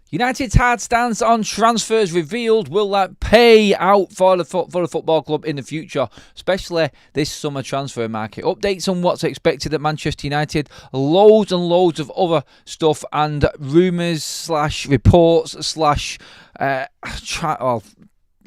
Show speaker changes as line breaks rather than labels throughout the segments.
United's hard stance on transfers revealed. Will that pay out for the football club in the future, especially this summer transfer market? Updates on what's expected at Manchester United, loads and loads of other stuff, and rumours / reports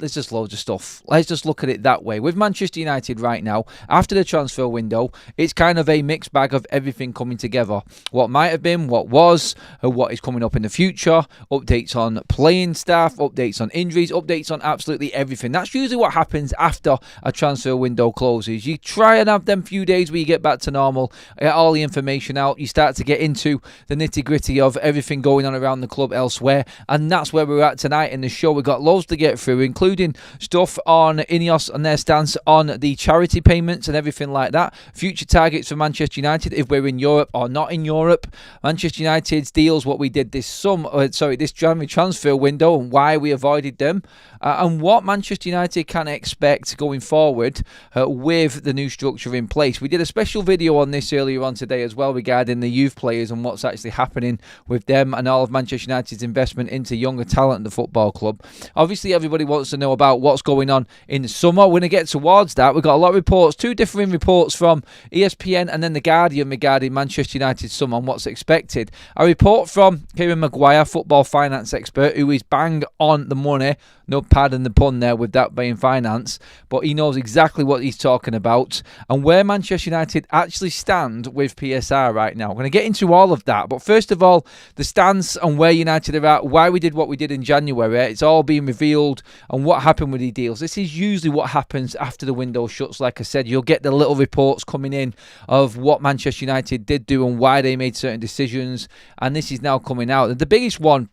there's just loads of stuff. Let's just look at it that way. With Manchester United right now, after the transfer window, it's kind of a mixed bag of everything coming together. What might have been, what was, and what is coming up in the future. Updates on playing staff, updates on injuries, updates on absolutely everything. That's usually what happens after a transfer window closes. You try and have them few days where you get back to normal, get all the information out, you start to get into the nitty-gritty of everything going on around the club elsewhere, and that's where we're at tonight in the show. We've got loads to get through, including stuff on Ineos and their stance on the charity payments and everything like that. Future targets for Manchester United if we're in Europe or not in Europe. Manchester United's deals, what we did this January transfer window and why we avoided them, and what Manchester United can expect going forward with the new structure in place. We did a special video on this earlier on today as well regarding the youth players and what's actually happening with them and all of Manchester United's investment into younger talent in the football club. Obviously, everybody wants to know about what's going on in the summer. We're going to get towards that. We've got a lot of reports, two differing reports from ESPN and then The Guardian regarding Manchester United's summer and what's expected. A report from Kieran Maguire, football finance expert, who is bang on the money. No pardon the pun there with that being finance, but he knows exactly what he's talking about and where Manchester United actually stand with PSR right now. I'm going to get into all of that, but first of all, the stance on where United are at, why we did what we did in January. It's all being revealed and what happened with the deals. This is usually what happens after the window shuts. Like I said, you'll get the little reports coming in of what Manchester United did do and why they made certain decisions, and this is now coming out. The biggest one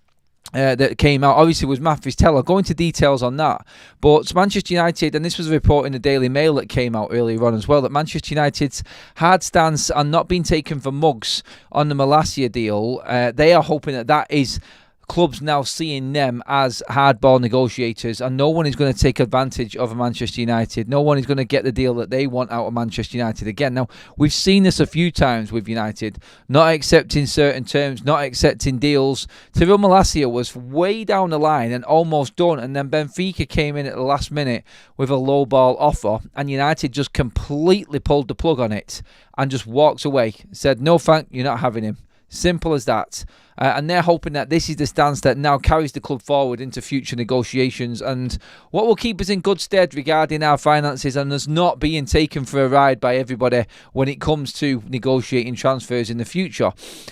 that came out obviously was Matthews Teller. I'll go into details on that, but Manchester United, and this was a report in the Daily Mail that came out earlier on as well, that Manchester United's hard stance on not being taken for mugs on the Malacia deal, they are hoping that is clubs now seeing them as hardball negotiators, and no one is going to take advantage of Manchester United. No one is going to get the deal that they want out of Manchester United again. Now, we've seen this a few times with United, not accepting certain terms, not accepting deals. Tyrell Malacia was way down the line and almost done, and then Benfica came in at the last minute with a low ball offer, and United just completely pulled the plug on it and just walked away, said, no thank, you're not having him. Simple as that. And they're hoping that this is the stance that now carries the club forward into future negotiations, and what will keep us in good stead regarding our finances and us not being taken for a ride by everybody when it comes to negotiating transfers in the future.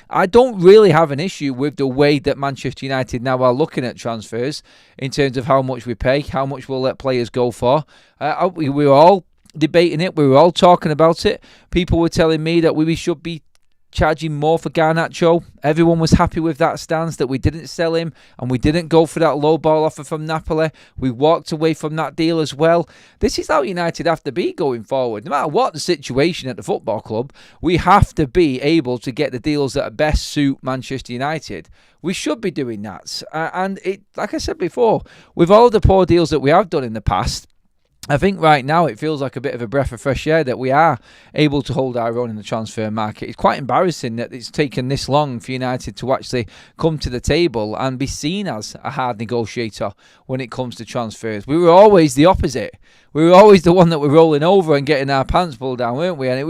I don't really have an issue with the way that Manchester United now are looking at transfers in terms of how much we pay, how much we'll let players go for. We were all debating it. We were all talking about it. People were telling me that we should be charging more for Garnacho. Everyone was happy with that stance, that we didn't sell him and we didn't go for that low ball offer from Napoli. We walked away from that deal as well. This is how United have to be going forward. No matter what the situation at the football club, we have to be able to get the deals that best suit Manchester United. We should be doing that. And it, like I said before, with all the poor deals that we have done in the past, I think right now it feels like a bit of a breath of fresh air that we are able to hold our own in the transfer market. It's quite embarrassing that it's taken this long for United to actually come to the table and be seen as a hard negotiator when it comes to transfers. We were always the opposite. We were always the one that were rolling over and getting our pants pulled down, weren't we? And it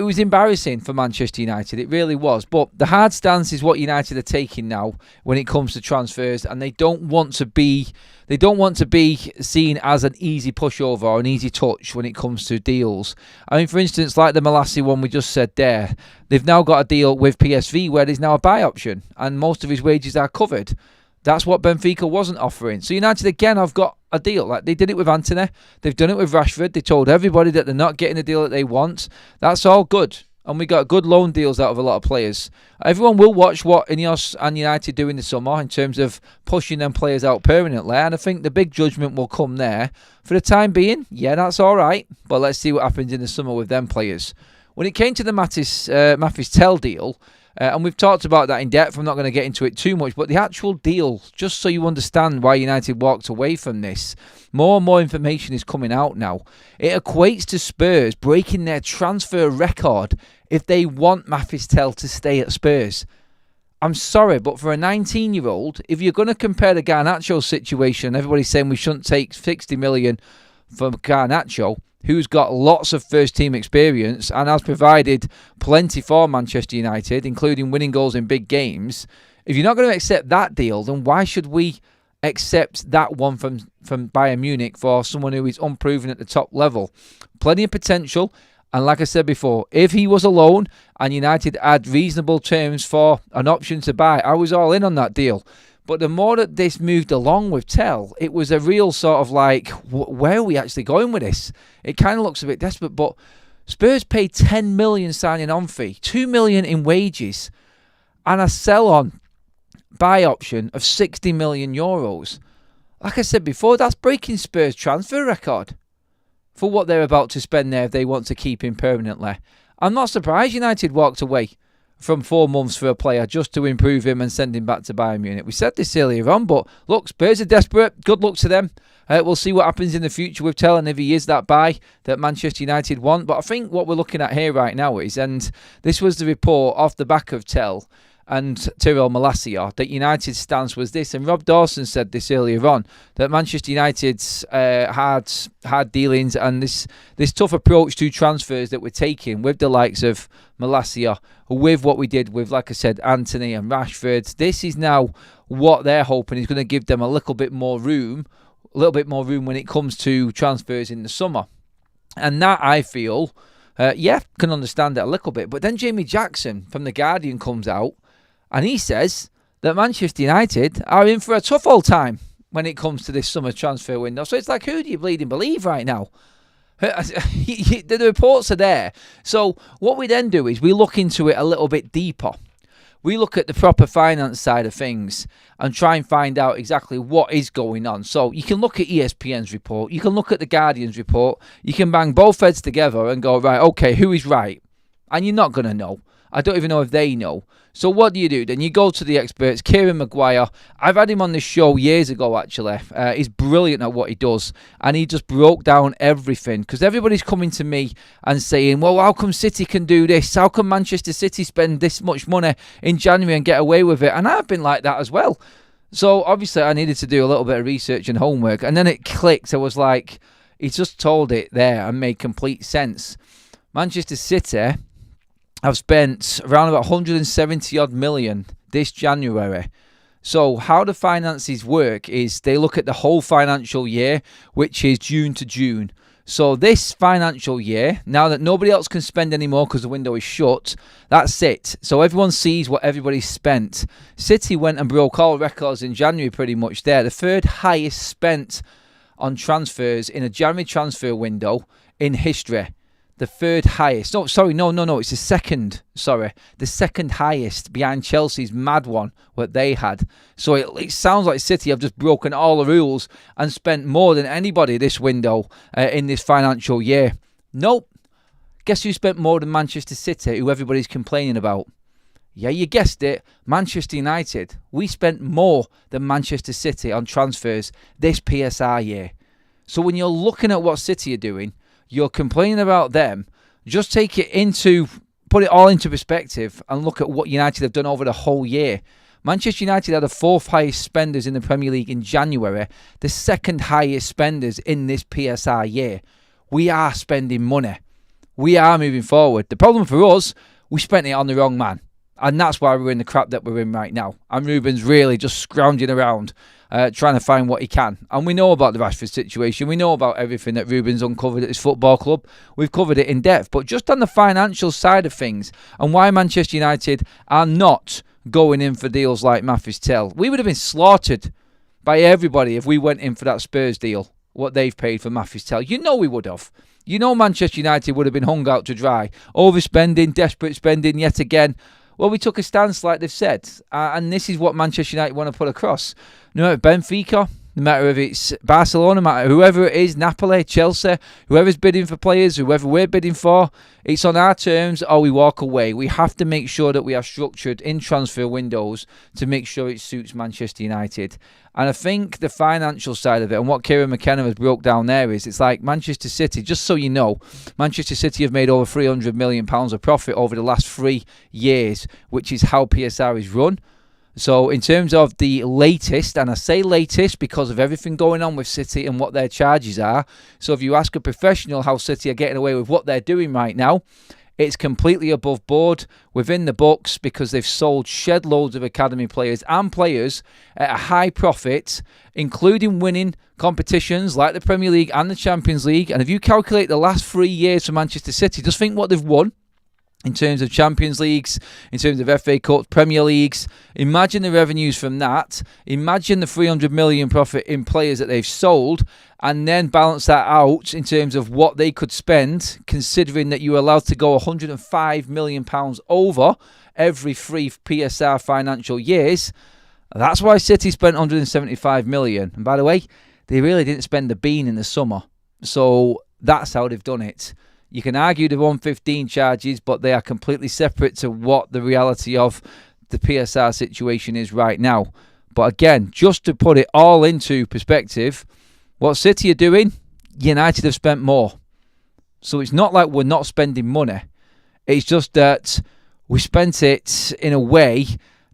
was embarrassing for Manchester United. It really was. But the hard stance is what United are taking now when it comes to transfers, and they don't want to be seen as an easy pushover or an easy touch when it comes to deals. I mean, for instance, like the Malacia one we just said there, they've now got a deal with PSV where there's now a buy option and most of his wages are covered. That's what Benfica wasn't offering. So United again have got a deal. Like they did it with Antony. They've done it with Rashford. They told everybody that they're not getting the deal that they want. That's all good. And we got good loan deals out of a lot of players. Everyone will watch what Ineos and United do in the summer in terms of pushing them players out permanently. And I think the big judgment will come there. For the time being, yeah, that's all right. But let's see what happens in the summer with them players. When it came to the Matthijs Tel deal, And we've talked about that in depth. I'm not going to get into it too much, but the actual deal, just so you understand why United walked away from this, more and more information is coming out now. It equates to Spurs breaking their transfer record if they want Mafistel to stay at Spurs. I'm sorry, but for a 19-year-old, if you're going to compare the Garnacho situation, everybody's saying we shouldn't take 60 million for Garnacho, who's got lots of first-team experience and has provided plenty for Manchester United, including winning goals in big games. If you're not going to accept that deal, then why should we accept that one from Bayern Munich for someone who is unproven at the top level? Plenty of potential, and like I said before, if he was alone and United had reasonable terms for an option to buy, I was all in on that deal. But the more that this moved along with Tell, it was a real sort of like, where are we actually going with this? It kind of looks a bit desperate, but Spurs paid 10 million signing on fee, 2 million in wages, and a sell-on buy option of 60 million euros. Like I said before, that's breaking Spurs' transfer record for what they're about to spend there if they want to keep him permanently. I'm not surprised United walked away from 4 months for a player just to improve him and send him back to Bayern Munich. We said this earlier on, but look, Spurs are desperate. Good luck to them. We'll see what happens in the future with Tell and if he is that buy that Manchester United want. But I think what we're looking at here right now is, and this was the report off the back of Tell and Tyrell Malacia, that United's stance was this, and Rob Dawson said this earlier on, that Manchester United's had dealings and this tough approach to transfers that we're taking with the likes of Malacia, with what we did with, like I said, Anthony and Rashford. This is now what they're hoping is going to give them a little bit more room when it comes to transfers in the summer. And that, I feel, can understand it a little bit. But then Jamie Jackson from The Guardian comes out and he says that Manchester United are in for a tough old time when it comes to this summer transfer window. So it's like, who do you bleeding believe right now? The reports are there. So what we then do is we look into it a little bit deeper. We look at the proper finance side of things and try and find out exactly what is going on. So you can look at ESPN's report. You can look at The Guardian's report. You can bang both heads together and go, right, okay, who is right? And you're not going to know. I don't even know if they know. So what do? Then you go to the experts. Kieran Maguire, I've had him on this show years ago, actually. He's brilliant at what he does. And he just broke down everything. Because everybody's coming to me and saying, well, how come City can do this? How come Manchester City spend this much money in January and get away with it? And I've been like that as well. So obviously I needed to do a little bit of research and homework. And then it clicked. I was like, he's just told it there and made complete sense. Manchester City have spent around about 170 odd million this January. So how the finances work is they look at the whole financial year, which is June to June. So this financial year, now that nobody else can spend anymore because the window is shut, that's it. So everyone sees what everybody's spent. City went and broke all records in January pretty much there. The third highest spent on transfers in a January transfer window in history. The third highest. No, it's the second. The second highest behind Chelsea's mad one, what they had. So it sounds like City have just broken all the rules and spent more than anybody this window in this financial year. Nope. Guess who spent more than Manchester City, who everybody's complaining about? Yeah, you guessed it. Manchester United. We spent more than Manchester City on transfers this PSR year. So when you're looking at what City are doing, you're complaining about them. Just put it all into perspective and look at what United have done over the whole year. Manchester United are the fourth highest spenders in the Premier League in January, the second highest spenders in this PSR year. We are spending money. We are moving forward. The problem for us, we spent it on the wrong man. And that's why we're in the crap that we're in right now. And Ruben's really just scrounging around, trying to find what he can. And we know about the Rashford situation. We know about everything that Ruben's uncovered at his football club. We've covered it in depth. But just on the financial side of things, and why Manchester United are not going in for deals like Mafistel. We would have been slaughtered by everybody if we went in for that Spurs deal, what they've paid for Mafistel. You know we would have. You know Manchester United would have been hung out to dry. Overspending, desperate spending yet again. Well, we took a stance like they've said, and this is what Manchester United want to put across. No, Benfica, no matter if it's Barcelona, no matter whoever it is, Napoli, Chelsea, whoever's bidding for players, whoever we're bidding for, it's on our terms or we walk away. We have to make sure that we are structured in transfer windows to make sure it suits Manchester United. And I think the financial side of it, and what Kieran McKenna has broke down there, is it's like Manchester City, just so you know, Manchester City have made over £300 million of profit over the last 3 years, which is how PSR is run. So in terms of the latest, and I say latest because of everything going on with City and what their charges are. So if you ask a professional how City are getting away with what they're doing right now, it's completely above board, within the books, because they've sold shed loads of academy players and players at a high profit, including winning competitions like the Premier League and the Champions League. And if you calculate the last 3 years for Manchester City, just think what they've won in terms of Champions Leagues, in terms of FA Cup, Premier Leagues. Imagine the revenues from that. Imagine the 300 million profit in players that they've sold, and then balance that out in terms of what they could spend, considering that you're allowed to go £105 million over every 3 PSR financial years. That's why City spent 175 million. And by the way, they really didn't spend the bean in the summer. So that's how they've done it. You can argue the 115 charges, but they are completely separate to what the reality of the PSR situation is right now. But again, just to put it all into perspective, what City are doing, United have spent more. So it's not like we're not spending money. It's just that we spent it in a way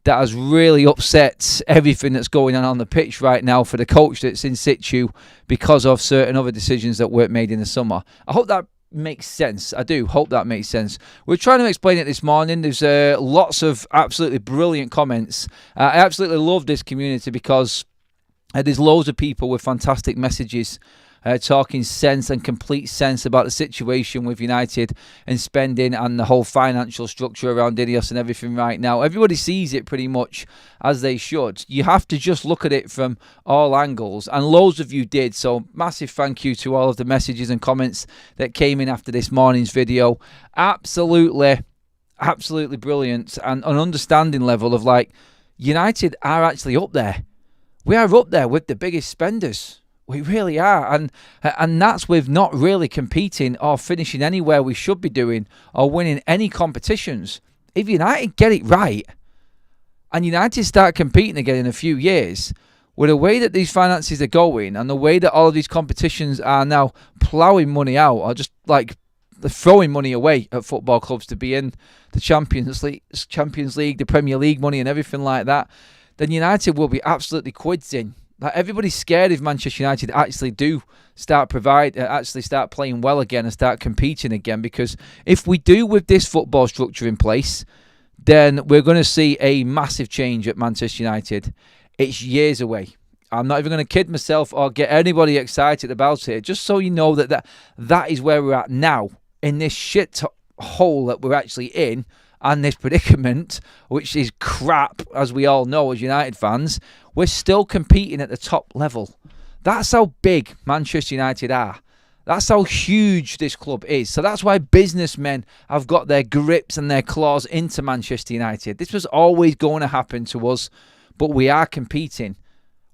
that has really upset everything that's going on the pitch right now for the coach that's in situ because of certain other decisions that weren't made in the summer. I hope that makes sense. I do hope that makes sense. We're trying to explain it this morning. There's lots of absolutely brilliant comments. I absolutely love this community because there's loads of people with fantastic messages talking sense and complete sense about the situation with United and spending and the whole financial structure around Ineos and everything right now. Everybody sees it pretty much as they should. You have to just look at it from all angles, and loads of you did. So massive thank you to all of the messages and comments that came in after this morning's video. Absolutely brilliant, and an understanding level of like, United are actually up there. We are up there with the biggest spenders. We really are, and that's with not really competing or finishing anywhere we should be doing or winning any competitions. If United get it right, and United start competing again in a few years, with the way that these finances are going and the way that all of these competitions are now ploughing money out, or just like they're throwing money away at football clubs to be in the Champions League, the Premier League money and everything like that, then United will be absolutely quids in. Like, everybody's scared if Manchester United actually do start playing well again and start competing again, because if we do with this football structure in place, then we're going to see a massive change at Manchester United. It's years away. I'm not even going to kid myself or get anybody excited about it. Just so you know that is where we're at now, in this shit hole that we're actually in, and this predicament, which is crap, as we all know as United fans. We're still competing at the top level. That's how big Manchester United are. That's how huge this club is. So that's why businessmen have got their grips and their claws into Manchester United. This was always going to happen to us, but we are competing.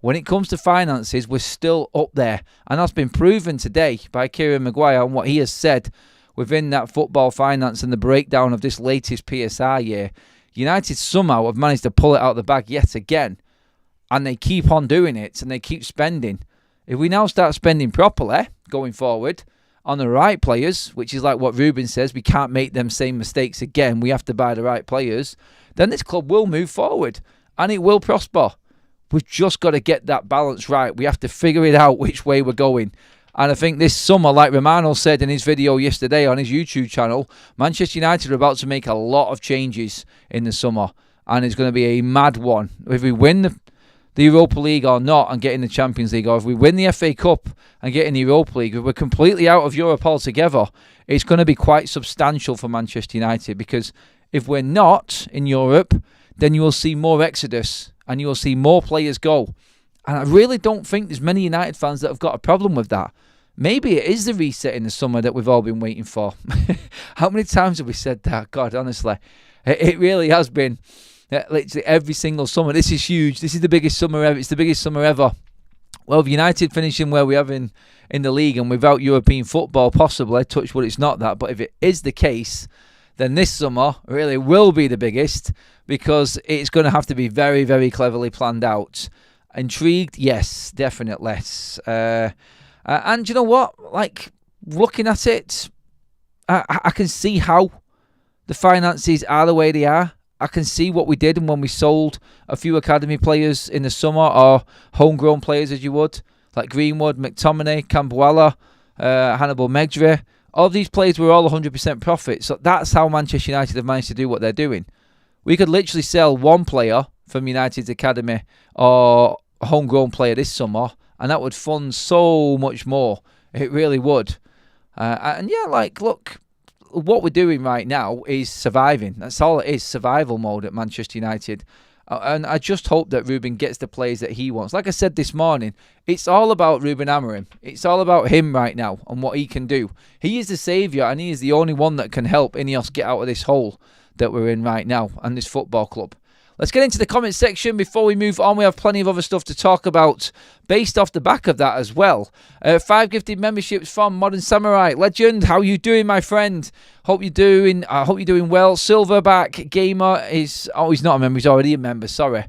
When it comes to finances, we're still up there. And that's been proven today by Kieran Maguire and what he has said within that football finance and the breakdown of this latest PSR year. United somehow have managed to pull it out of the bag yet again. And they keep on doing it, and they keep spending. If we now start spending properly going forward on the right players, which is like what Ruben says, we can't make them same mistakes again. We have to buy the right players. Then this club will move forward and it will prosper. We've just got to get that balance right. We have to figure it out which way we're going. And I think this summer, like Romano said in his video yesterday on his YouTube channel, Manchester United are about to make a lot of changes in the summer. And it's going to be a mad one. If we win the Europa League or not and get in the Champions League, or if we win the FA Cup and get in the Europa League, if we're completely out of Europe altogether, it's going to be quite substantial for Manchester United, because if we're not in Europe, then you will see more exodus and you will see more players go. And I really don't think there's many United fans that have got a problem with that. Maybe it is the reset in the summer that we've all been waiting for. How many times have we said that? God, honestly, it really has been. Literally every single summer. This is huge. This is the biggest summer ever. It's the biggest summer ever. Well, if United finishing where we have in the league and without European football, possibly, touch wood, it's not that. But if it is the case, then this summer really will be the biggest, because it's going to have to be very, very cleverly planned out. Intrigued? Yes, definitely. And you know what? Like, looking at it, I can see how the finances are the way they are. I can see what we did when we sold a few academy players in the summer, or homegrown players, as you would, like Greenwood, McTominay, Cambuala, Hannibal Megdre. All of these players were all 100% profit. So that's how Manchester United have managed to do what they're doing. We could literally sell one player from United's academy or a homegrown player this summer, and that would fund so much more. It really would. And yeah, like, look, what we're doing right now is surviving. That's all it is, survival mode at Manchester United. And I just hope that Ruben gets the players that he wants. Like I said this morning, it's all about Ruben Amorim. It's all about him right now and what he can do. He is the saviour, and he is the only one that can help Ineos get out of this hole that we're in right now and this football club. Let's get into the comment section before we move on. We have plenty of other stuff to talk about based off the back of that as well. 5 gifted memberships from Modern Samurai. Legend, how you doing, my friend? Hope you're doing well. Silverback Gamer is... Oh, he's not a member. He's already a member. Sorry.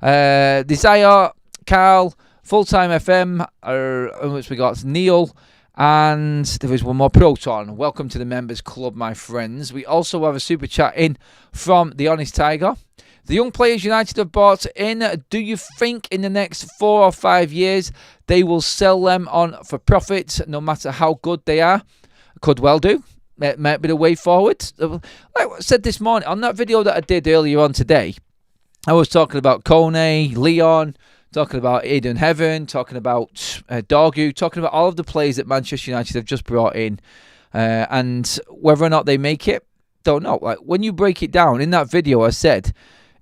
Desire, Carl, Fulltime FM, which we got Neil, and there is one more, Proton. Welcome to the members club, my friends. We also have a super chat in from The Honest Tiger. The young players United have bought in, do you think in the next 4 or 5 years they will sell them on for profit, no matter how good they are? Could well do. It might be the way forward. Like I said this morning, on that video that I did earlier on today, I was talking about Kone, Leon, talking about Eden Heaven, talking about Dorgu, talking about all of the players that Manchester United have just brought in. And whether or not they make it, don't know. Like, when you break it down, in that video I said,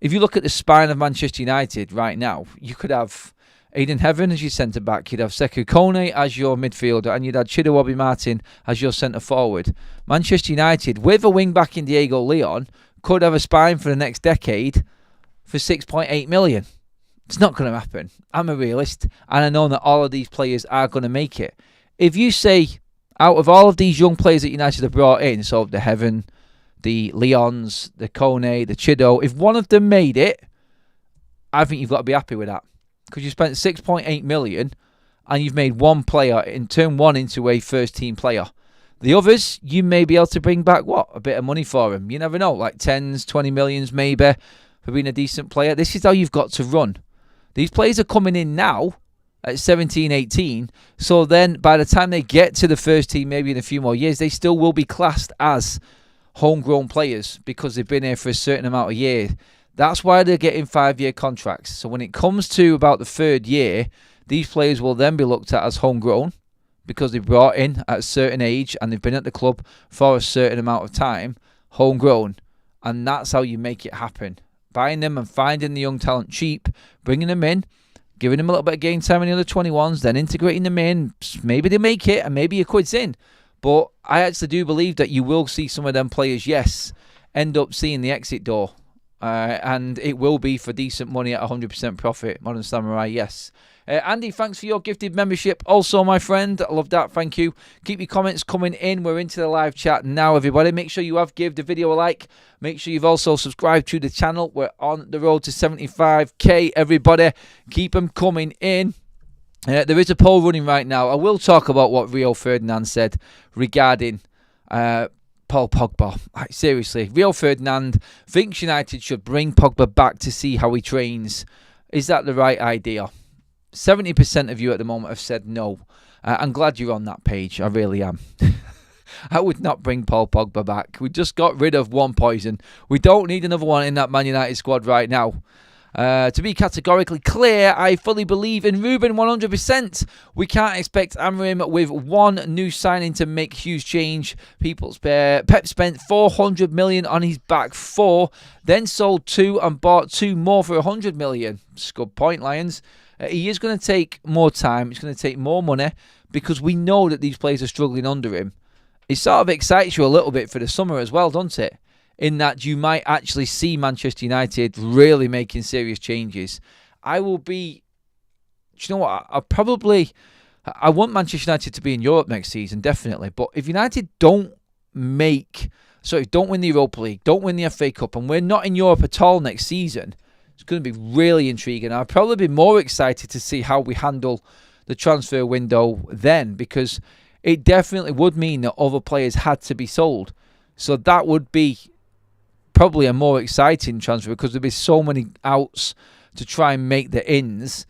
if you look at the spine of Manchester United right now, you could have Eden Heaven as your centre-back, you'd have Sekou Kone as your midfielder, and you'd have Chido Martin as your centre-forward. Manchester United, with a wing-back in Diego Leon, could have a spine for the next decade for 6.8 million. It's not going to happen. I'm a realist, and I know that all of these players are going to make it. If you say, out of all of these young players that United have brought in, so the Heaven, the Leons, the Kone, the Chido, if one of them made it, I think you've got to be happy with that. Because you spent 6.8 million and you've made one player and turned one into a first team player. The others, you may be able to bring back, a bit of money for them. You never know, like 10s, 20 millions maybe for being a decent player. This is how you've got to run. These players are coming in now at 17, 18. So then by the time they get to the first team, maybe in a few more years, they still will be classed as homegrown players because they've been here for a certain amount of years. That's why they're getting 5-year contracts. So when it comes to about the 3rd year, these players will then be looked at as homegrown because they've brought in at a certain age and they've been at the club for a certain amount of time, homegrown. And that's how you make it happen. Buying them and finding the young talent cheap, bringing them in, giving them a little bit of game time in the other 21s, then integrating them in. Maybe they make it and maybe you quits in. But I actually do believe that you will see some of them players, yes, end up seeing the exit door. And it will be for decent money at 100% profit. Modern Samurai, yes. Andy, thanks for your gifted membership. Also, my friend, I love that. Thank you. Keep your comments coming in. We're into the live chat now, everybody. Make sure you have give the video a like. Make sure you've also subscribed to the channel. We're on the road to 75k, everybody. Keep them coming in. There is a poll running right now. I will talk about what Rio Ferdinand said regarding Paul Pogba. Like, seriously, Rio Ferdinand thinks United should bring Pogba back to see how he trains. Is that the right idea? 70% of you at the moment have said no. I'm glad you're on that page. I really am. I would not bring Paul Pogba back. We just got rid of one poison. We don't need another one in that Man United squad right now. To be categorically clear, I fully believe in Ruben 100%. We can't expect Amorim with one new signing to make huge change. Pep spent 400 million on his back 4, then sold 2 and bought 2 more for 100 million. It's a good point, Lions. He is going to take more time. It's going to take more money because we know that these players are struggling under him. It sort of excites you a little bit for the summer as well, doesn't it? In that you might actually see Manchester United really making serious changes. I will be
you know what? I want Manchester United to be in Europe next season, definitely. But if United don't win the Europa League, don't win the FA Cup, and we're not in Europe at all next season, it's going to be really intriguing. I'd probably be more excited to see how we handle the transfer window then, because it definitely would mean that other players had to be sold. So that would be probably a more exciting transfer, because there'd be so many outs to try and make the ins.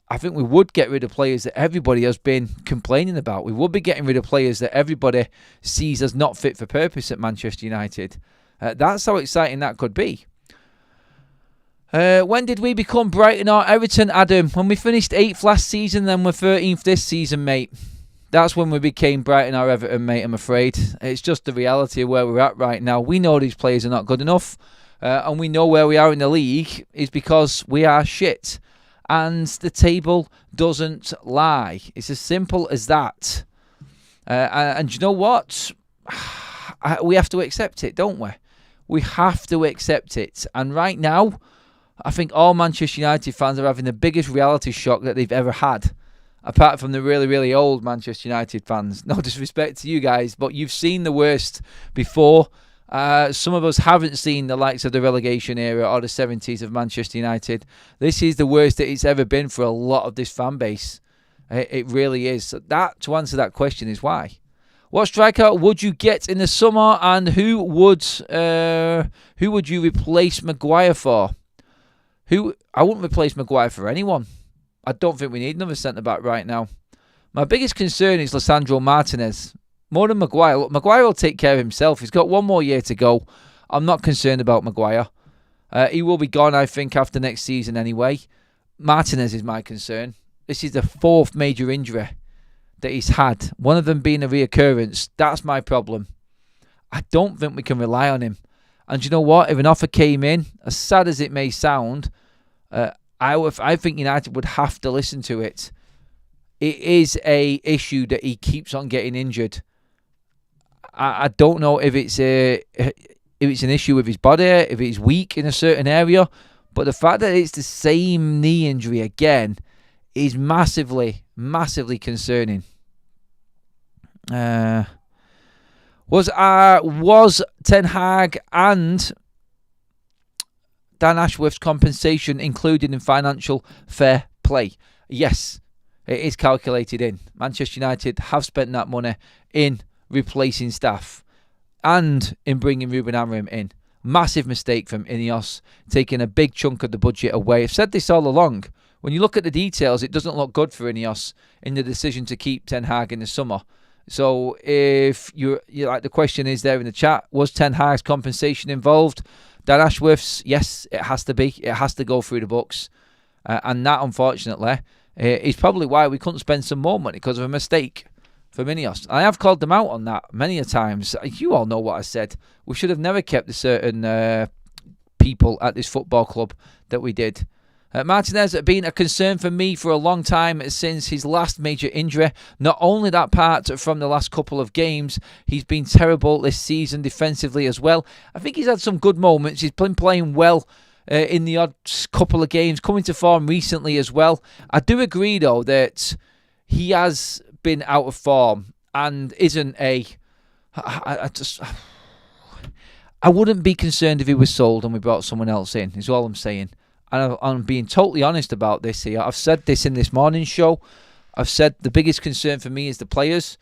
I think we would get rid of players that everybody has been complaining about. We would be getting rid of players that everybody sees as not fit for purpose at Manchester United. That's how exciting that could be. When did we become Brighton or Everton, Adam? When we finished 8th last season, then we're 13th this season, mate. That's when we became Brighton or Everton, mate, I'm afraid. It's just the reality of where we're at right now. We know these players are not good enough, and we know where we are in the league is because we are shit. And the table doesn't lie. It's as simple as that. And you know what? We have to accept it, don't we? We have to accept it. And right now, I think all Manchester United fans are having the biggest reality shock that they've ever had. Apart from the really, really old Manchester United fans. No disrespect to you guys, but you've seen the worst before. Some of us haven't seen the likes of the relegation era or the 70s of Manchester United. This is the worst that it's ever been for a lot of this fan base. It really is. So to answer that question is why. What striker would you get in the summer, and who would you replace Maguire for? I wouldn't replace Maguire for anyone. I don't think we need another centre-back right now. My biggest concern is Lisandro Martinez. More than Maguire. Look, Maguire will take care of himself. He's got one more year to go. I'm not concerned about Maguire. He will be gone, I think, after next season anyway. Martinez is my concern. This is the 4th major injury that he's had. One of them being a reoccurrence. That's my problem. I don't think we can rely on him. And you know what? If an offer came in, as sad as it may sound, I think United would have to listen to it. It is a issue that he keeps on getting injured. I don't know if it's an issue with his body, if he's weak in a certain area, but the fact that it's the same knee injury again is massively, massively concerning. Was Ten Hag and Dan Ashworth's compensation included in financial fair play? Yes, it is calculated in. Manchester United have spent that money in replacing staff and in bringing Ruben Amorim in. Massive mistake from Ineos, taking a big chunk of the budget away. I've said this all along. When you look at the details, it doesn't look good for Ineos in the decision to keep Ten Hag in the summer. So if you like, the question is there in the chat, was Ten Hag's compensation involved? Dan Ashworth's, yes, it has to be. It has to go through the books. And that, unfortunately, is probably why we couldn't spend some more money, because of a mistake from Ineos. I have called them out on that many a times. You all know what I said. We should have never kept the certain people at this football club that we did. Martinez has been a concern for me for a long time since his last major injury. Not only that part from the last couple of games, he's been terrible this season defensively as well. I think he's had some good moments. He's been playing well in the odd couple of games, coming to form recently as well. I do agree, though, that he has been out of form and isn't a... I wouldn't be concerned if he was sold and we brought someone else in, is all I'm saying. And I'm being totally honest about this here. I've said this in this morning's show. I've said the biggest concern for me is the players.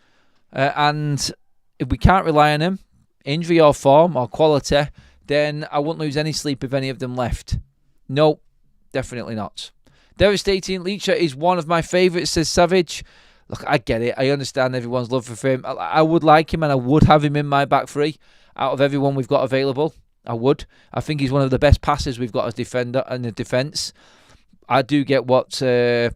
And if we can't rely on them, injury or form or quality, then I won't lose any sleep if any of them left. No, definitely not. Devastating. Leacher is one of my favourites, says Savage. Look, I get it. I understand everyone's love for him. I would like him and I would have him in my back three out of everyone we've got available. I would. I think he's one of the best passers we've got as defender in the defence. I do get what a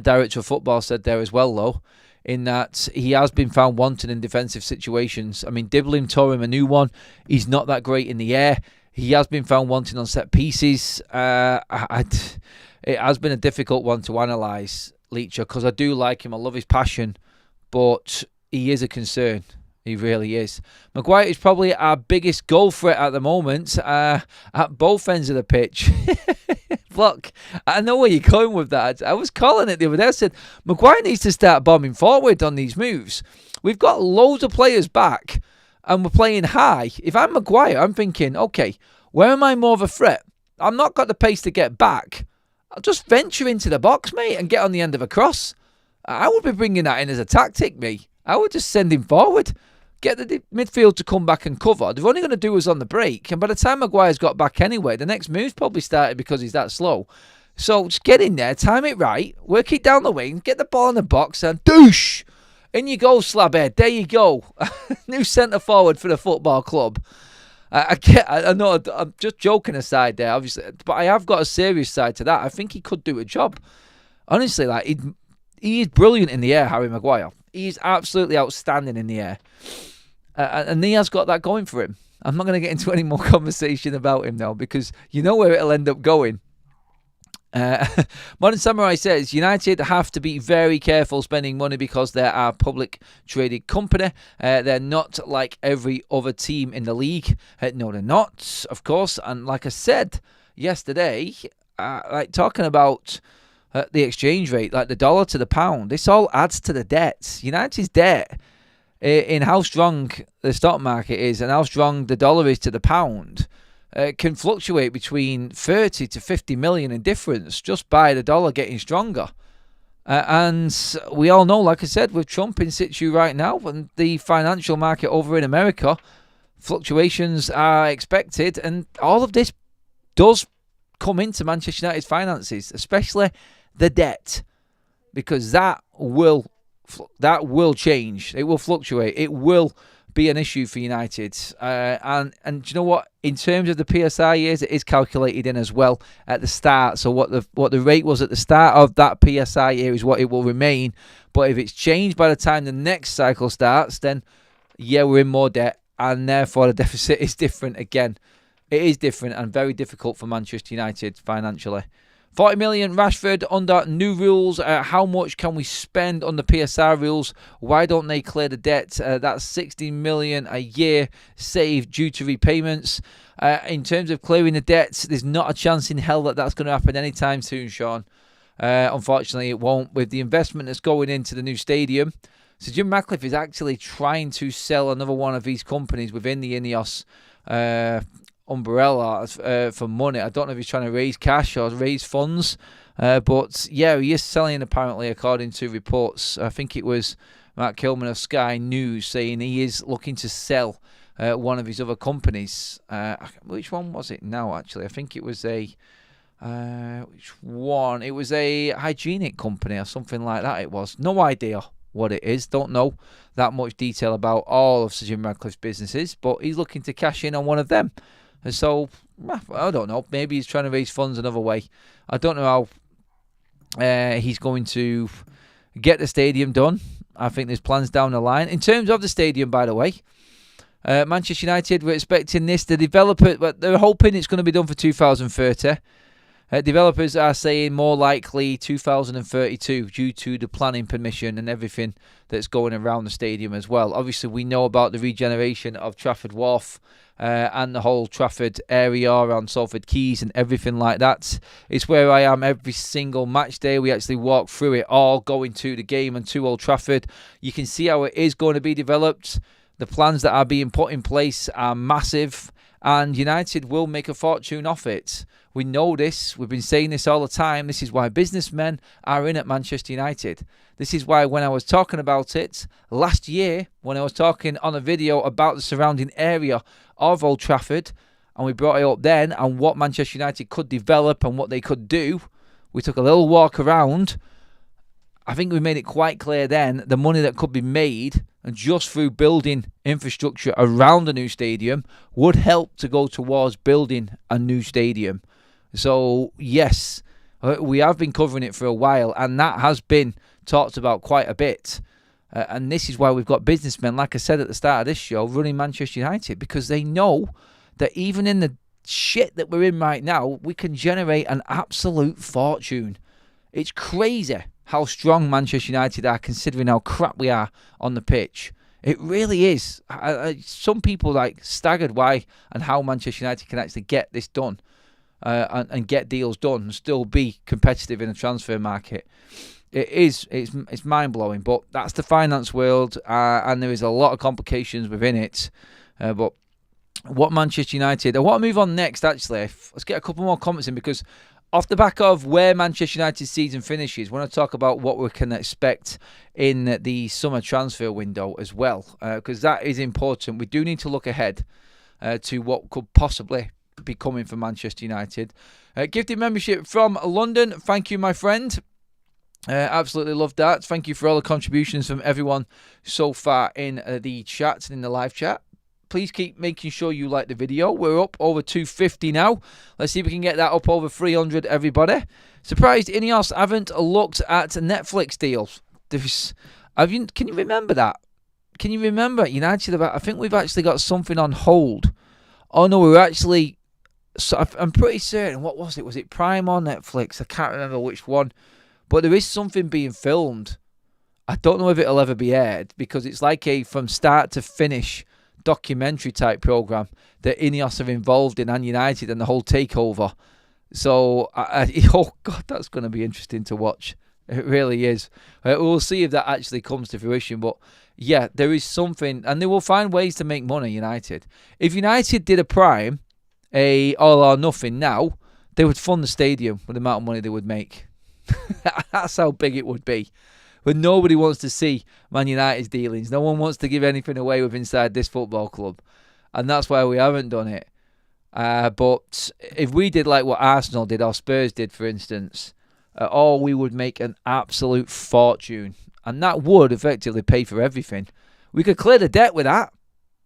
director of football said there as well, though, in that he has been found wanting in defensive situations. I mean, Dibling tore him a new one. He's not that great in the air. He has been found wanting on set pieces. It has been a difficult one to analyse, Leacher, because I do like him. I love his passion, but he is a concern. He really is. Maguire is probably our biggest goal threat at the moment at both ends of the pitch. Look, I know where you're going with that. I was calling it the other day. I said, Maguire needs to start bombing forward on these moves. We've got loads of players back and we're playing high. If I'm Maguire, I'm thinking, okay, where am I more of a threat? I've not got the pace to get back. I'll just venture into the box, mate, and get on the end of a cross. I would be bringing that in as a tactic, me. I would just send him forward. Get the midfield to come back and cover. They're only going to do us on the break. And by the time Maguire's got back anyway, the next move's probably started because he's that slow. So just get in there, time it right, work it down the wing, get the ball in the box and douche. In you go, slabhead. There you go. New centre forward for the football club. I know, I'm just joking aside there, obviously, but I have got a serious side to that. I think he could do a job. Honestly, like he is brilliant in the air, Harry Maguire. He's absolutely outstanding in the air. And he has got that going for him. I'm not going to get into any more conversation about him now because you know where it'll end up going. Modern Samurai says United have to be very careful spending money because they are a public traded company. They're not like every other team in the league. No, they're not, of course. And like I said yesterday, like talking about the exchange rate, like the dollar to the pound, this all adds to the debt. United's debt in how strong the stock market is and how strong the dollar is to the pound can fluctuate between 30 to 50 million in difference just by the dollar getting stronger. And we all know, like I said, with Trump in situ right now and the financial market over in America, fluctuations are expected. And all of this does come into Manchester United's finances, especially the debt, because that will change. It will fluctuate. It will be an issue for United. And do you know what? In terms of the PSI years, it is calculated in as well at the start. So what the rate was at the start of that PSI year is what it will remain. But if it's changed by the time the next cycle starts, then yeah, we're in more debt, and therefore the deficit is different again. It is different and very difficult for Manchester United financially. 40 million Rashford under new rules. How much can we spend on the PSR rules? Why don't they clear the debt? That's 16 million a year saved due to repayments. In terms of clearing the debts, there's not a chance in hell that that's going to happen anytime soon, Sean. Unfortunately, it won't. With the investment that's going into the new stadium, so Jim Ratcliffe is actually trying to sell another one of these companies within the Ineos umbrella for money. I don't know if he's trying to raise cash or raise funds, but yeah, he is selling apparently, according to reports. I think it was Mark Kilman of Sky News saying he is looking to sell one of his other companies. Which one was it now, actually? I think it was which one? It was a hygienic company or something like that it was. No idea what it is. Don't know that much detail about all of Sir Jim Ratcliffe's businesses, but he's looking to cash in on one of them. And so, I don't know. Maybe he's trying to raise funds another way. I don't know how he's going to get the stadium done. I think there's plans down the line. In terms of the stadium, by the way, Manchester United, we're expecting this. The developer, but they're hoping it's going to be done for 2030. Developers are saying more likely 2032 due to the planning permission and everything that's going around the stadium as well. Obviously, we know about the regeneration of Trafford Wharf and the whole Trafford area around Salford Quays and everything like that. It's where I am every single match day. We actually walk through it all, going to the game and to Old Trafford. You can see how it is going to be developed. The plans that are being put in place are massive, and United will make a fortune off it. We know this. We've been saying this all the time. This is why businessmen are in at Manchester United. This is why when I was talking about it last year, when I was talking on a video about the surrounding area of Old Trafford, and we brought it up then and what Manchester United could develop and what they could do, we took a little walk around. I think we made it quite clear then the money that could be made and just through building infrastructure around the new stadium would help to go towards building a new stadium. So, yes, we have been covering it for a while, and that has been talked about quite a bit. And this is why we've got businessmen, like I said at the start of this show, running Manchester United, because they know that even in the shit that we're in right now, we can generate an absolute fortune. It's crazy how strong Manchester United are, considering how crap we are on the pitch. It really is. Some people staggered why and how Manchester United can actually get this done. and get deals done and still be competitive in the transfer market. It's mind-blowing, but that's the finance world, and there is a lot of complications within it. But what Manchester United... I want to move on next, actually. Let's get a couple more comments in, because off the back of where Manchester United's season finishes, we want to talk about what we can expect in the summer transfer window as well, because that is important. We do need to look ahead to what could possibly be coming for Manchester United. Gifted membership from London. Thank you, my friend. Absolutely love that. Thank you for all the contributions from everyone so far in the chat and in the live chat. Please keep making sure you like the video. We're up over 250 now. Let's see if we can get that up over 300, everybody. Surprised Ineos haven't looked at Netflix deals. Can you remember that? Can you remember United? I think we've actually got something on hold. Oh no, we're actually... So I'm pretty certain. What was it? Was it Prime or Netflix? I can't remember which one. But there is something being filmed. I don't know if it'll ever be aired, because it's like a from start to finish documentary type program that Ineos are involved in, and United, and the whole takeover. So, oh God, that's going to be interesting to watch. It really is. We'll see if that actually comes to fruition. But yeah, there is something, and they will find ways to make money, United. If United did a Prime, a all or nothing now, they would fund the stadium with the amount of money they would make. That's how big it would be. But nobody wants to see Man United's dealings. No one wants to give anything away with inside this football club. And that's why we haven't done it. But if we did like what Arsenal did or Spurs did, for instance, we would make an absolute fortune. And that would effectively pay for everything. We could clear the debt with that.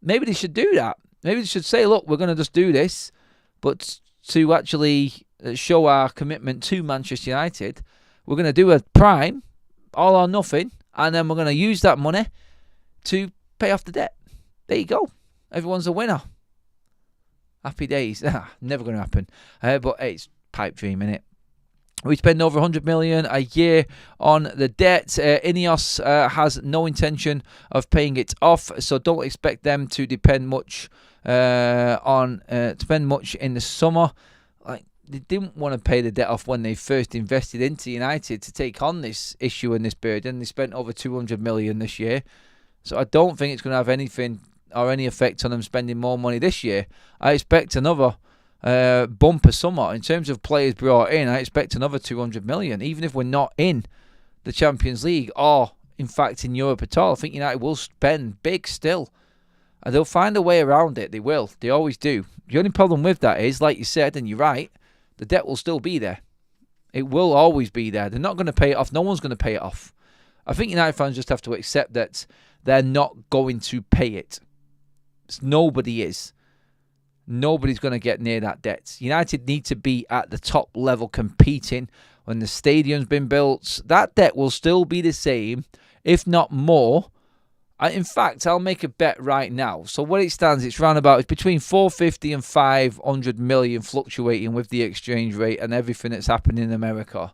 Maybe they should do that. Maybe they should say, look, we're going to just do this. But to actually show our commitment to Manchester United, we're going to do a Prime, all or nothing, and then we're going to use that money to pay off the debt. There you go. Everyone's a winner. Happy days. Never going to happen. But hey, it's pipe dream, innit? We spend over 100 million a year on the debt. Ineos has no intention of paying it off, so don't expect them to depend much spend much in the summer. Like, they didn't want to pay the debt off when they first invested into United to take on this issue and this burden. They spent over 200 million this year, so I don't think it's going to have anything or any effect on them spending more money this year. I expect another bumper summer in terms of players brought in. I expect another 200 million, even if we're not in the Champions League or in fact in Europe at all. I think United will spend big still, and they'll find a way around it. They will. They always do. The only problem with that is, like you said, and you're right, the debt will still be there. It will always be there. They're not going to pay it off. No one's going to pay it off. I think United fans just have to accept that they're not going to pay it. Nobody is. Nobody's going to get near that debt. United need to be at the top level competing. When the stadium's been built, that debt will still be the same, if not more. In fact, I'll make a bet right now. So where it stands, it's between 450 and 500 million, fluctuating with the exchange rate and everything that's happening in America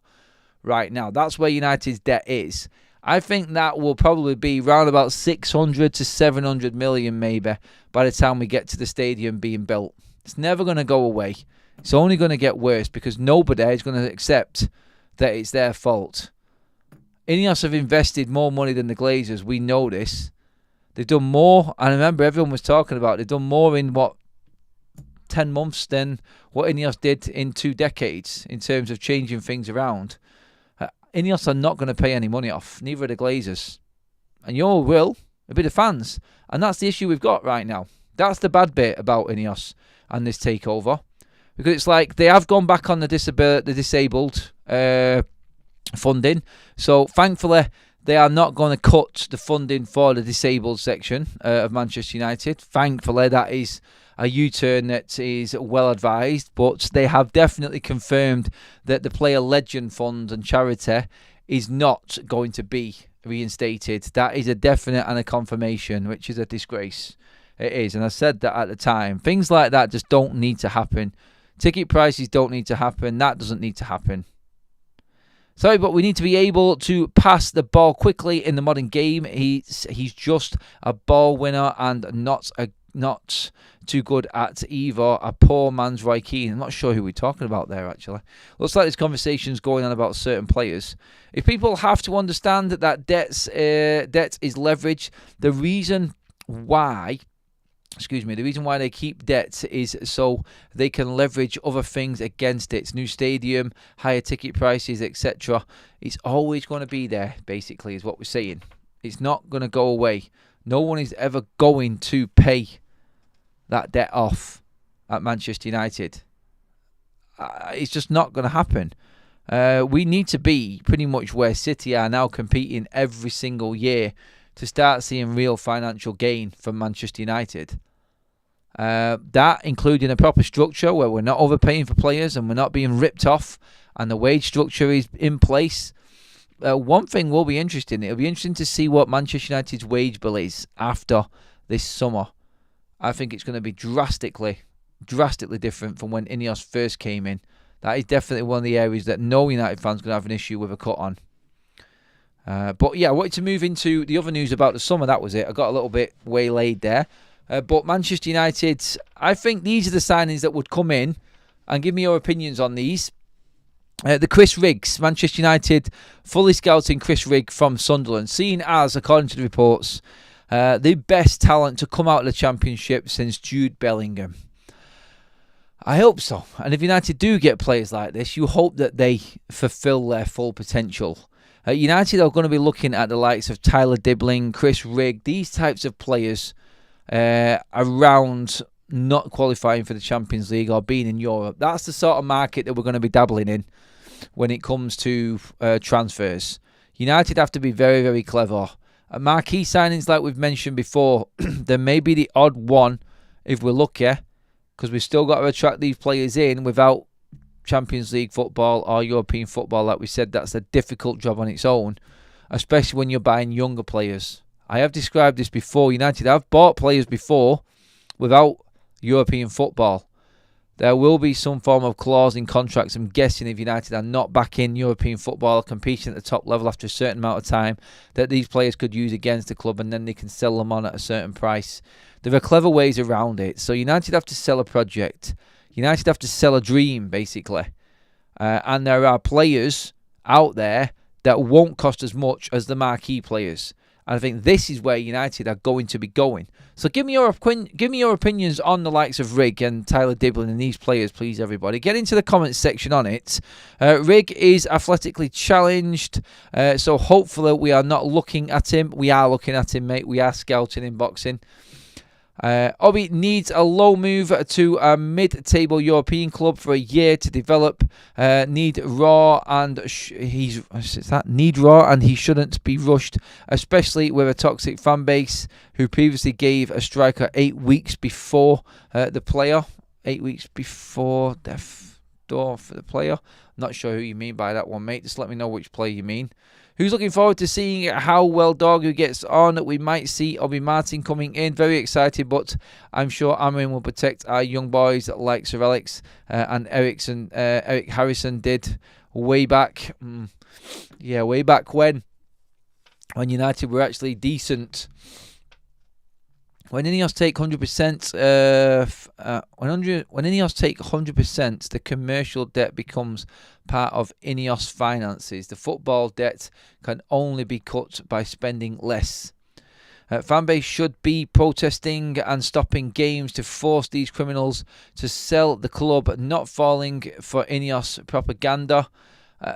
right now. That's where United's debt is. I think that will probably be round about 600 to 700 million maybe by the time we get to the stadium being built. It's never going to go away. It's only going to get worse because nobody is going to accept that it's their fault. Ineos have invested more money than the Glazers. We know this. They've done more, and I remember everyone was talking about they've done more in 10 months than what Ineos did in 2 decades in terms of changing things around. Ineos are not going to pay any money off, neither are the Glazers. And you all will, a bit of fans. And that's the issue we've got right now. That's the bad bit about Ineos and this takeover. Because it's like they have gone back on the disabled funding. So thankfully, they are not going to cut the funding for the disabled section of Manchester United. Thankfully, that is a U-turn that is well advised, but they have definitely confirmed that the Player Legend Fund and charity is not going to be reinstated. That is a definite and a confirmation, which is a disgrace. It is, and I said that at the time. Things like that just don't need to happen. Ticket prices don't need to happen. That doesn't need to happen. Sorry, but we need to be able to pass the ball quickly in the modern game. He's just a ball winner and not not too good at either. A poor man's Roy Keane. I'm not sure who we're talking about there, actually. Looks like this conversation's going on about certain players. If people have to understand that debt is leverage, the reason why they keep debt is so they can leverage other things against it. New stadium, higher ticket prices, etc. It's always going to be there, basically, is what we're saying. It's not going to go away. No one is ever going to pay that debt off at Manchester United. It's just not going to happen. We need to be pretty much where City are now, competing every single year to start seeing real financial gain from Manchester United. That including a proper structure where we're not overpaying for players and we're not being ripped off, and the wage structure is in place. One thing will be interesting. It'll be interesting to see what Manchester United's wage bill is after this summer. I think it's going to be drastically different from when Ineos first came in. That is definitely one of the areas that no United fan's going to have an issue with a cut on. But yeah, I wanted to move into the other news about the summer. That was it. I got a little bit waylaid there. But Manchester United, I think these are the signings that would come in, and give me your opinions on these. The Chris Riggs, Manchester United fully scouting Chris Rigg from Sunderland, seen as, according to the reports, the best talent to come out of the Championship since Jude Bellingham. I hope so. And if United do get players like this, you hope that they fulfil their full potential. United are going to be looking at the likes of Tyler Dibbling, Chris Rigg, these types of players around not qualifying for the Champions League or being in Europe. That's the sort of market that we're going to be dabbling in when it comes to transfers. United have to be very, very clever. Marquee signings, like we've mentioned before, there may be the odd one if we're lucky, because we've still got to attract these players in without Champions League football or European football. Like we said, that's a difficult job on its own, especially when you're buying younger players. I have described this before. United have bought players before without European football. There will be some form of clause in contracts, I'm guessing, if United are not back in European football or competing at the top level after a certain amount of time, that these players could use against the club, and then they can sell them on at a certain price. There are clever ways around it. So United have to sell a project. United have to sell a dream, basically. And there are players out there that won't cost as much as the marquee players. And I think this is where United are going to be going. So give me your opinions on the likes of Rigg and Tyler Dibbling and these players, please, everybody. Get into the comments section on it. Rigg is athletically challenged, so hopefully we are not looking at him. We are looking at him, mate. We are scouting in boxing. Obi needs a low move to a mid-table European club for a year to develop. Need raw, and he shouldn't be rushed, especially with a toxic fan base who previously gave a striker 8 weeks before the player. 8 weeks before death door for the player. Not sure who you mean by that one, mate. Just let me know which player you mean. Who's looking forward to seeing how well Dorgu gets on? We might see Obi Martin coming in. Very excited, but I'm sure Amorim will protect our young boys like Sir Alex and Eric Harrison did way back. Way back when United were actually decent. When Ineos take 100%, when Ineos take 100%, the commercial debt becomes part of Ineos finances. The football debt can only be cut by spending less. Fanbase should be protesting and stopping games to force these criminals to sell the club, not falling for Ineos propaganda.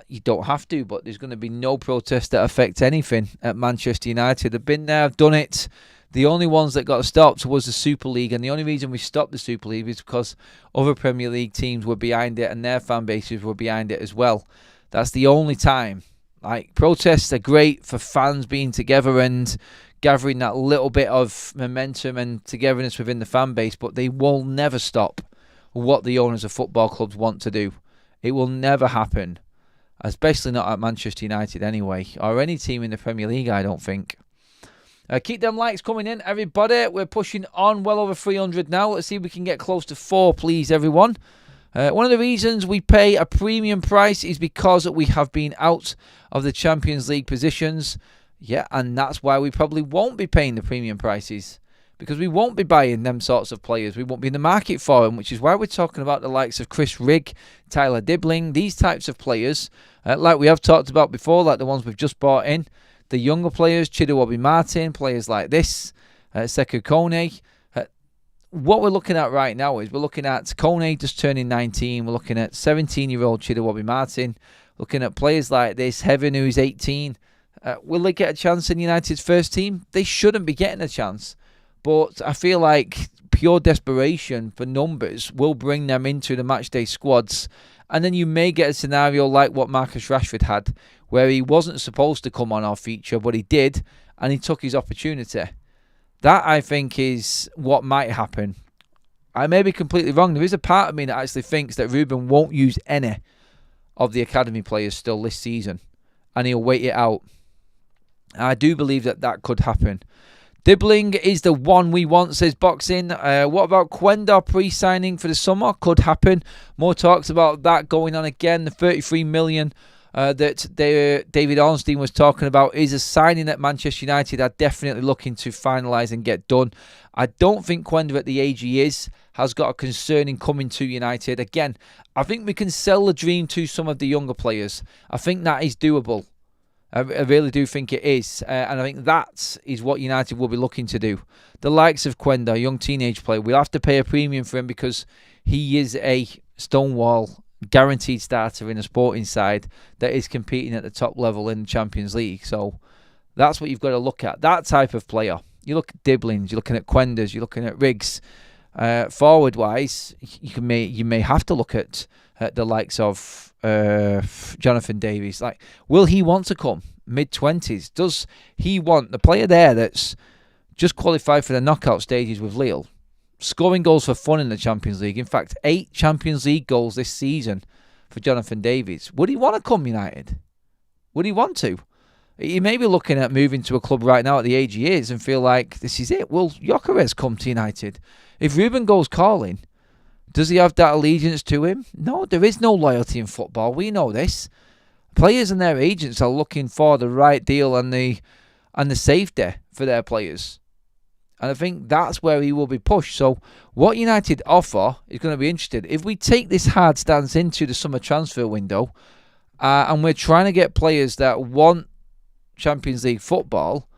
You don't have to, but there's going to be no protest that affects anything at Manchester United. They've been there, done it. The only ones that got stopped was the Super League, and the only reason we stopped the Super League is because other Premier League teams were behind it and their fan bases were behind it as well. That's the only time. Like, protests are great for fans being together and gathering that little bit of momentum and togetherness within the fan base, but they will never stop what the owners of football clubs want to do. It will never happen, especially not at Manchester United anyway, or any team in the Premier League, I don't think. Keep them likes coming in, everybody. We're pushing on well over 300 now. Let's see if we can get close to 4, please, everyone. One of the reasons we pay a premium price is because we have been out of the Champions League positions. Yeah, and that's why we probably won't be paying the premium prices. because we won't be buying them sorts of players. We won't be in the market for them, which is why we're talking about the likes of Chris Rigg, Tyler Dibbling, these types of players, like we have talked about before, like the ones we've just bought in. The younger players, Chidowobi Martin, players like this, Sekou Kone. What we're looking at right now is we're looking at Kone just turning 19. We're looking at 17-year-old Chidowobi Martin. Looking at players like this, Heaven, who's 18. Will they get a chance in United's first team? They shouldn't be getting a chance. But I feel like pure desperation for numbers will bring them into the matchday squads. And then you may get a scenario like what Marcus Rashford had, where he wasn't supposed to come on our feature, but he did, and he took his opportunity. That, I think, is what might happen. I may be completely wrong. There is a part of me that actually thinks that Ruben won't use any of the academy players still this season, and he'll wait it out. I do believe that that could happen. Dibbling is the one we want, says Boxing. What about Quenda pre-signing for the summer? Could happen. More talks about that going on again. The 33 million that David Ornstein was talking about is a signing that Manchester United are definitely looking to finalise and get done. I don't think Quenda, at the age he is, has got a concern in coming to United. Again, I think we can sell the dream to some of the younger players. I think that is doable. I really do think it is. And I think that is what United will be looking to do. The likes of Quenda, a young teenage player, we'll have to pay a premium for him because he is a Stonewall guaranteed starter in a sporting side that is competing at the top level in the Champions League. So that's what you've got to look at. That type of player. You look at Dibblings, you're looking at Quendas, you're looking at Riggs. Forward-wise, you may have to look at the likes of Jonathan Davies. Like, will he want to come mid-20s? Does he want the player there that's just qualified for the knockout stages with Lille, scoring goals for fun in the Champions League? In fact, 8 Champions League goals this season for Jonathan Davies. Would he want to come United? Would he want to? He may be looking at moving to a club right now at the age he is and feel like this is it. Will Gyökeres come to United? If Ruben goes calling, does he have that allegiance to him? No, there is no loyalty in football. We know this. Players and their agents are looking for the right deal and the safety for their players. And I think that's where he will be pushed. So what United offer is going to be interesting. If we take this hard stance into the summer transfer window and we're trying to get players that want Champions League football,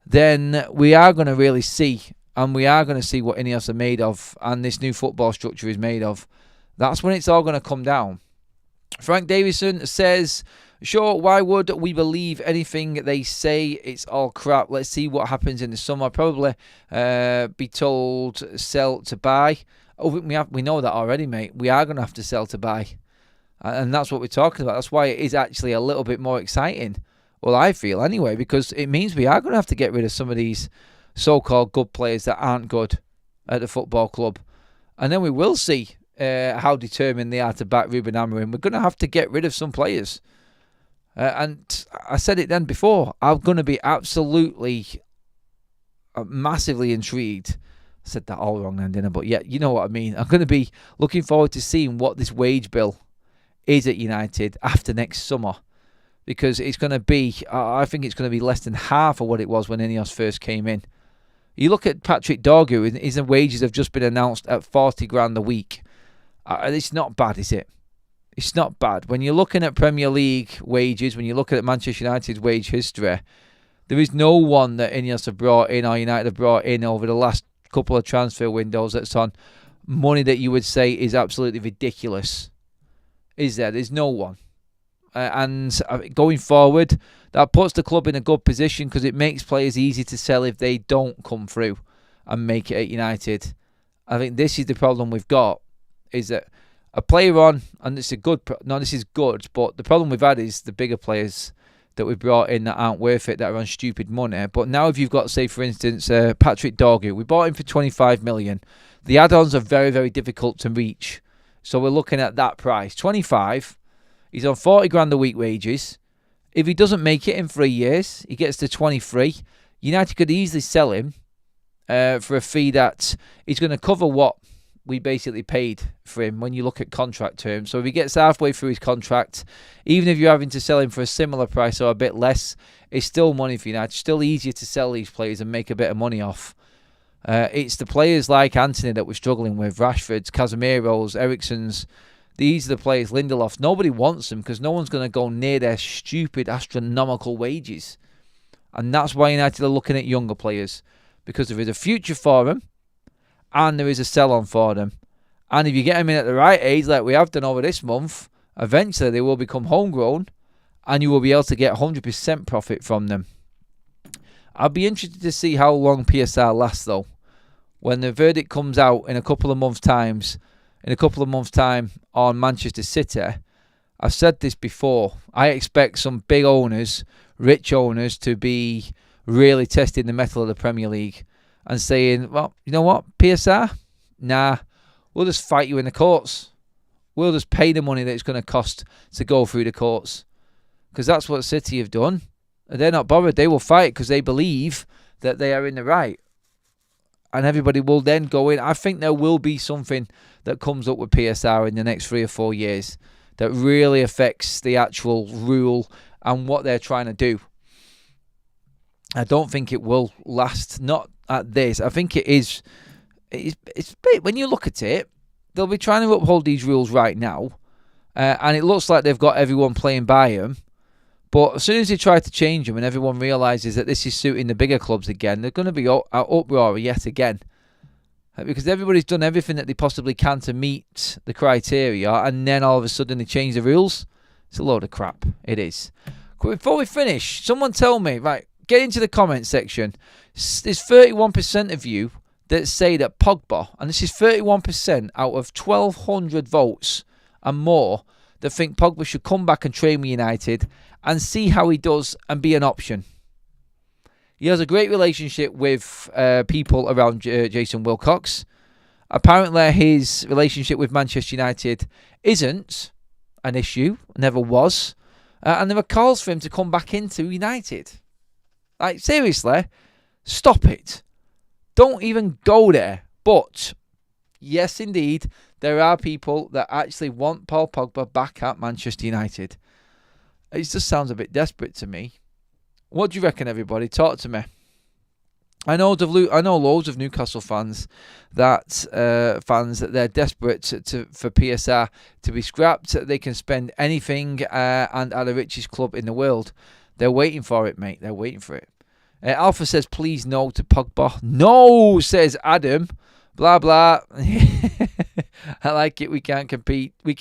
then we are going to really see, and we are going to see what Ineos are made of and this new football structure is made of. That's when it's all going to come down. Frank Davison says, sure, why would we believe anything they say? It's all crap. Let's see what happens in the summer. Probably be told sell to buy. Oh, we know that already, mate. We are going to have to sell to buy. And that's what we're talking about. That's why it is actually a little bit more exciting. Well, I feel anyway, because it means we are going to have to get rid of some of these so-called good players that aren't good at the football club. And then we will see how determined they are to back Ruben Amorim. We're going to have to get rid of some players. And I said it then before, I'm going to be absolutely massively intrigued. I said that all wrong then, didn't I? But yeah, you know what I mean. I'm going to be looking forward to seeing what this wage bill is at United after next summer. Because it's going to be, I think it's going to be less than half of what it was when Ineos first came in. You look at Patrick Dorgu, his wages have just been announced at 40 grand a week. It's not bad, is it? It's not bad. When you're looking at Premier League wages, when you're looking at Manchester United's wage history, there is no one that Ineos have brought in or United have brought in over the last couple of transfer windows that's on money that you would say is absolutely ridiculous. Is there? There's no one. And going forward, that puts the club in a good position because it makes players easy to sell if they don't come through and make it at United. I think this is the problem we've got, is that a player on, and this is good, but the problem we've had is the bigger players that we've brought in that aren't worth it, that are on stupid money. But now if you've got, say, for instance, Patrick Dorgu, we bought him for 25 million. The add-ons are very, very difficult to reach. So we're looking at that price. 25. He's on 40 grand a week wages. If he doesn't make it in 3 years, he gets to 23. United could easily sell him for a fee that is going to cover what we basically paid for him when you look at contract terms. So if he gets halfway through his contract, even if you're having to sell him for a similar price or a bit less, it's still money for United. It's still easier to sell these players and make a bit of money off. It's the players like Anthony that we're struggling with. Rashford's, Casemiro's, Eriksen's. These are the players, Lindelof. Nobody wants them because no one's going to go near their stupid astronomical wages. And that's why United are looking at younger players. Because there is a future for them and there is a sell-on for them. And if you get them in at the right age, like we have done over this month, eventually they will become homegrown and you will be able to get 100% profit from them. I'll be interested to see how long PSR lasts, though. When the verdict comes out in a couple of months' time on Manchester City, I've said this before, I expect some big owners, rich owners, to be really testing the mettle of the Premier League and saying, well, you know what, PSR? Nah, we'll just fight you in the courts. We'll just pay the money that it's going to cost to go through the courts. Because that's what City have done. They're not bothered. They will fight because they believe that they are in the right. And everybody will then go in. I think there will be something that comes up with PSR in the next 3 or 4 years that really affects the actual rule and what they're trying to do. I don't think it will last, not at this. I think it is. It's when you look at it, they'll be trying to uphold these rules right now. And it looks like they've got everyone playing by them. But as soon as they try to change them and everyone realises that this is suiting the bigger clubs again, they're going to be uproar yet again. Because everybody's done everything that they possibly can to meet the criteria, and then all of a sudden they change the rules. It's a load of crap. It is. Before we finish, someone tell me, right, get into the comment section. There's 31% of you that say that Pogba, and this is 31% out of 1,200 votes and more, that think Pogba should come back and train with United and see how he does and be an option. He has a great relationship with people around Jason Wilcox. Apparently his relationship with Manchester United isn't an issue, never was. And there are calls for him to come back into United. Like, seriously, stop it. Don't even go there. But, yes, indeed, there are people that actually want Paul Pogba back at Manchester United. It just sounds a bit desperate to me. What do you reckon, everybody? Talk to me. I know loads of Newcastle fans that they're desperate for PSR to be scrapped. They can spend anything and are the richest club in the world. They're waiting for it, mate. They're waiting for it. Alpha says, please no to Pogba. No, says Adam. Blah, blah. I like it. We can compete. We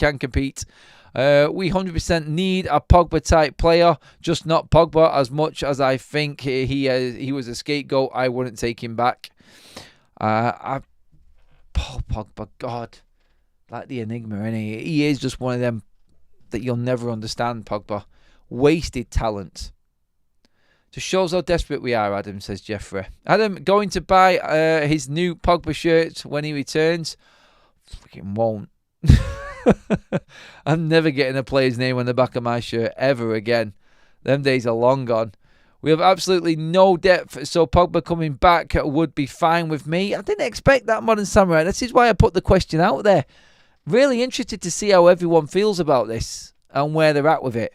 100% need a Pogba-type player, just not Pogba. As much as I think he was a scapegoat, I wouldn't take him back. Paul Pogba, God, like the enigma, isn't he? He is just one of them that you'll never understand, Pogba. Wasted talent. Just shows how desperate we are, Adam, says Jeffrey. Adam, going to buy his new Pogba shirt when he returns? Freaking won't. I'm never getting a player's name on the back of my shirt ever again. Them days are long gone. We have absolutely no depth, so Pogba coming back would be fine with me. I didn't expect that, Modern Samurai. This is why I put the question out there. Really interested to see how everyone feels about this and where they're at with it.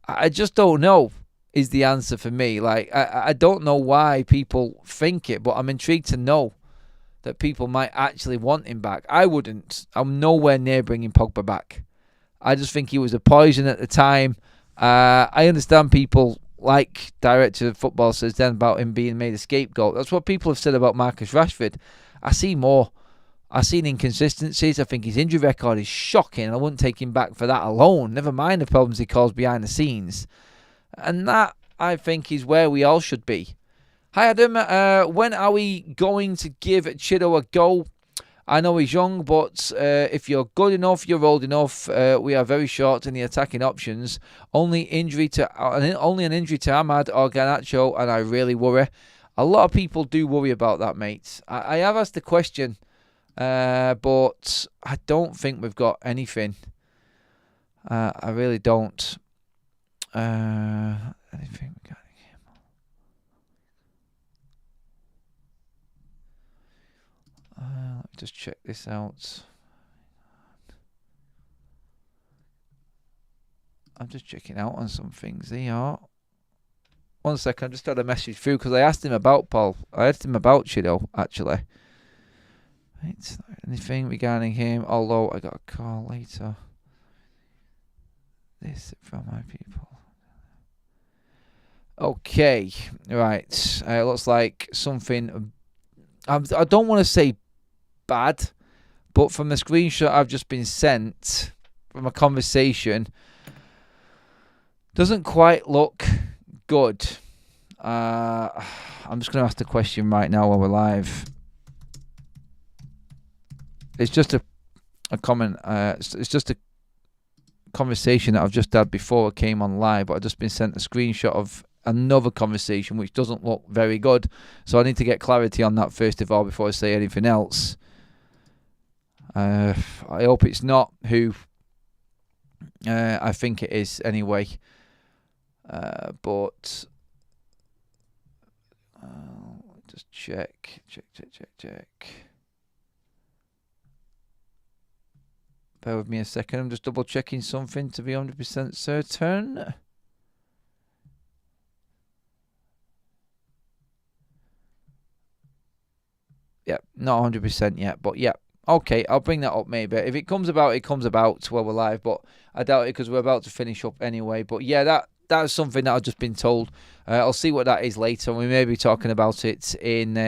I just don't know is the answer for me. Like, I don't know why people think it, but I'm intrigued to know that people might actually want him back. I wouldn't. I'm nowhere near bringing Pogba back. I just think he was a poison at the time. I understand people, like Director of Football says then, about him being made a scapegoat. That's what people have said about Marcus Rashford. I see more. I've seen inconsistencies. I think his injury record is shocking. I wouldn't take him back for that alone. Never mind the problems he caused behind the scenes. And that, I think, is where we all should be. Hi Adam, when are we going to give Chido a go? I know he's young, but if you're good enough, you're old enough. We are very short in the attacking options. Only an injury to Ahmad or Garnacho, and I really worry. A lot of people do worry about that, mate. I have asked the question, but I don't think we've got anything. I really don't. Anything we got? Let me just check this out. I'm just checking out on some things. They are. 1 second. I just had a message through because I asked him about Paul. I asked him about Chido, actually. Right, anything regarding him, although I got a call later. This from my people. Okay, right. Looks like something. I don't want to say bad, but from the screenshot I've just been sent from a conversation, doesn't quite look good. I'm just going to ask the question right now while we're live. It's just a comment. It's just a conversation that I've just had before I came on live, but I've just been sent a screenshot of another conversation which doesn't look very good. So I need to get clarity on that first of all before I say anything else. I hope it's not who I think it is anyway. But just check. Bear with me a second. I'm just double checking something to be 100% certain. Yeah, not 100% yet, but yeah. Okay, I'll bring that up maybe. If it comes about, it comes about while we're live, but I doubt it because we're about to finish up anyway. But yeah, that's something that I've just been told. I'll see what that is later. We may be talking about it in...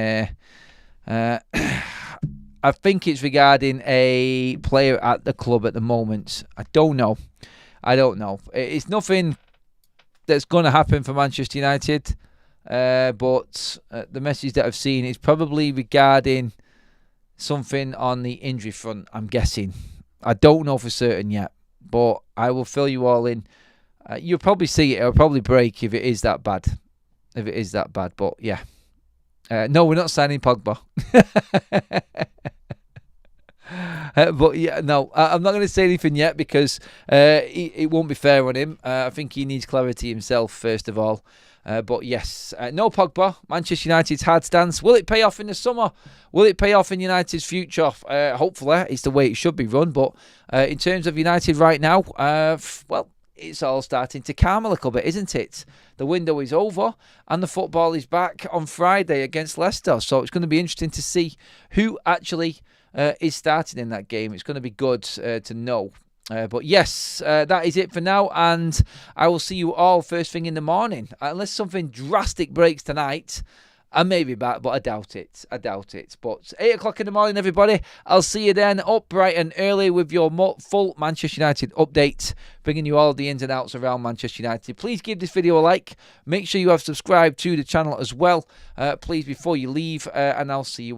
I think it's regarding a player at the club at the moment. I don't know. It's nothing that's going to happen for Manchester United. But the message that I've seen is probably regarding something on the injury front, I'm guessing. I don't know for certain yet, but I will fill you all in. You'll probably see it. It'll probably break if it is that bad. But yeah. No, we're not signing Pogba. But yeah, no, I'm not going to say anything yet because it won't be fair on him. I think he needs clarity himself, first of all. But yes, no Pogba. Manchester United's hard stance. Will it pay off in the summer? Will it pay off in United's future? Hopefully, it's the way it should be run. But in terms of United right now, well, it's all starting to calm a little bit, isn't it? The window is over and the football is back on Friday against Leicester. So it's going to be interesting to see who actually is starting in that game. It's going to be good to know. But yes, that is it for now, and I will see you all first thing in the morning. Unless something drastic breaks tonight, I may be back, but I doubt it. But 8 o'clock in the morning, everybody. I'll see you then up bright and early with your full Manchester United update, bringing you all the ins and outs around Manchester United. Please give this video a like. Make sure you have subscribed to the channel as well, please, before you leave, and I'll see you